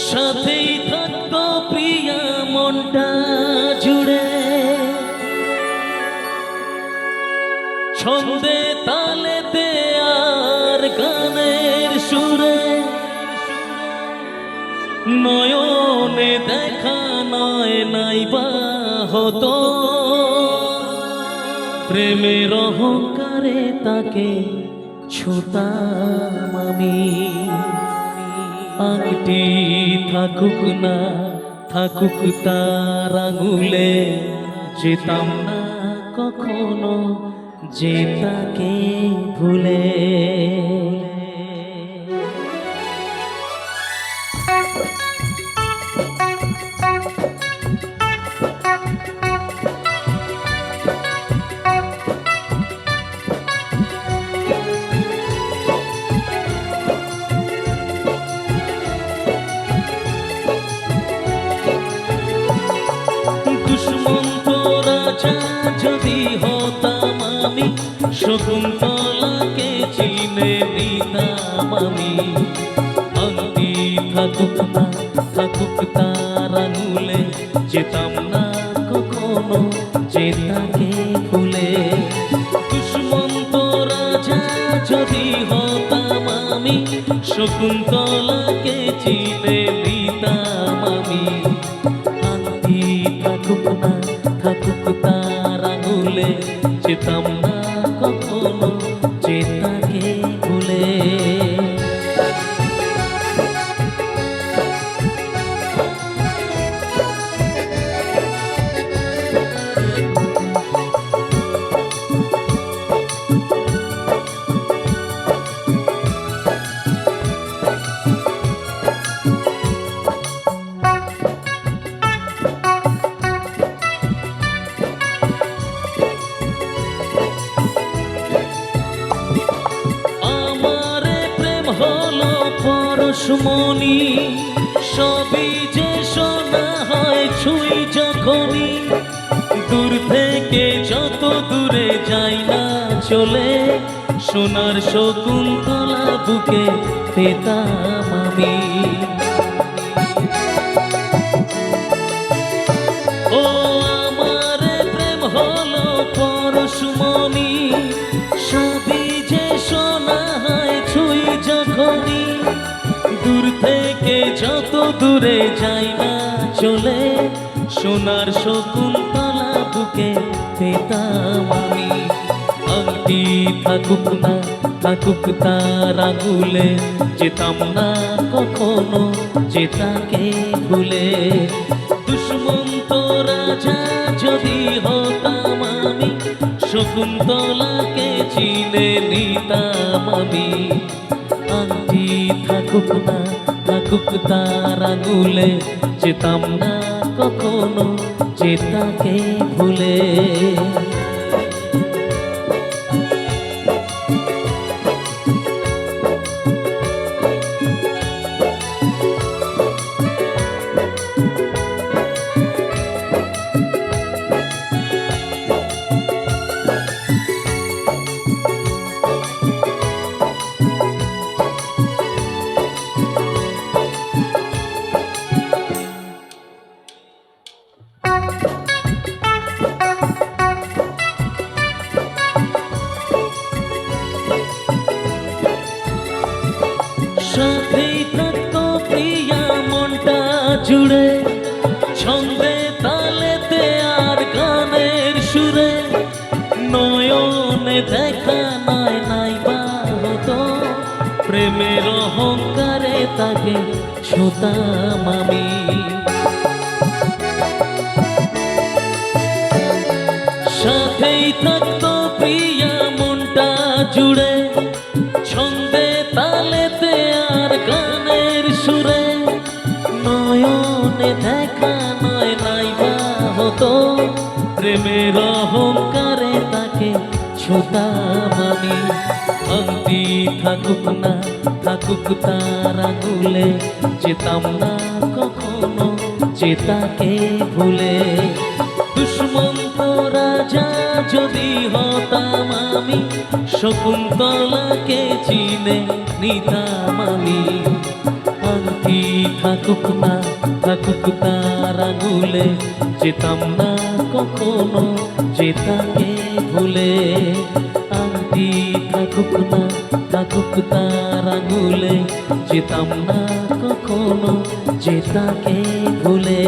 সাথেই থাকতো প্রিয়া মনটা জুড়ে, ছন্দে তালেতে আর গানের সুরে, নয়নে দেখা নয় নাইবা হতো, প্রেমের অহংকারে তাকে ছুতাম আমি। আংটি থাকুক না থাকুক তার আঙুলে, যেতাম না কখনো যে তাকে ভুলে। যদি হতাম আমি, শকুন্তলাকে চিনে নিতাম আমি। আংটি থাকুক না থাকুক তার আঙুলে, যেতাম না কখনো যে তাকে ভুলে। দুষ্মন্ত রাজা যদি হতাম আমি, শকুন্তলাকে চিনে নিতাম আমি। আংটি থাকুক না থাকুক তার আঙুলে, যেতাম না কখনো যে তাকে ভুলে। পরশমণি সবই যে শোনা হয় ছুঁই যখনই, দূর থেকে যত দূরে যাই না চলে, সোনার শকুন্তলা বুকে পেতাম আমি। ও আমার প্রেম হলো পরশমণি, সবই যে শোনা হয় ছুঁই যখনই, দূর থেকে যত দূরে যাই না চলে, সোনার শকুন্তলা বুকে পেতাম আমি। আংটি থাকুক না থাকুক তার আঙুলে, যেতাম না কখনো যে তাকে ভুলে। দুষ্মন্ত রাজা যদি হতাম আমি, শকুন্তলাকে চিনে নিতাম আমি। আংটি থাকুক না থাকুক তার আঙুলে, যেতাম না কখনো যে তাকে ভুলে। সাথেই থাকতো প্রিয়া মনটা জুড়ে, ছন্দে তালেতে আর গানের সুরে, নয়নে দেখা নয় নাইবা হতো, প্রেমের অহংকারে তাকে ছুতাম আমি। সাথেই থাকতো প্রিয়া মনটা জুড়ে, ছন্দে তালেতে আর গানের সুরে, নয়নে দেখা নয় নাইবা হতো, প্রেমের অহংকারে তাকে ছুতাম আমি। আংটি থাকুক না থাকুক তার আঙুলে, যেতাম না কখনো যে তাকে ভুলে। দুষ্মন্ত রাজা যদি হতাম আমি, শকুন্তলাকে চিনে নিতাম আমি। আংটি থাকুক না থাকুক তার আঙুলে, যেতাম না কখনো যে তাকে ভুলে। আংটি থাকুক না থাকুক তার আঙুলে, যেতাম না কখনো যে তাকে ভুলে।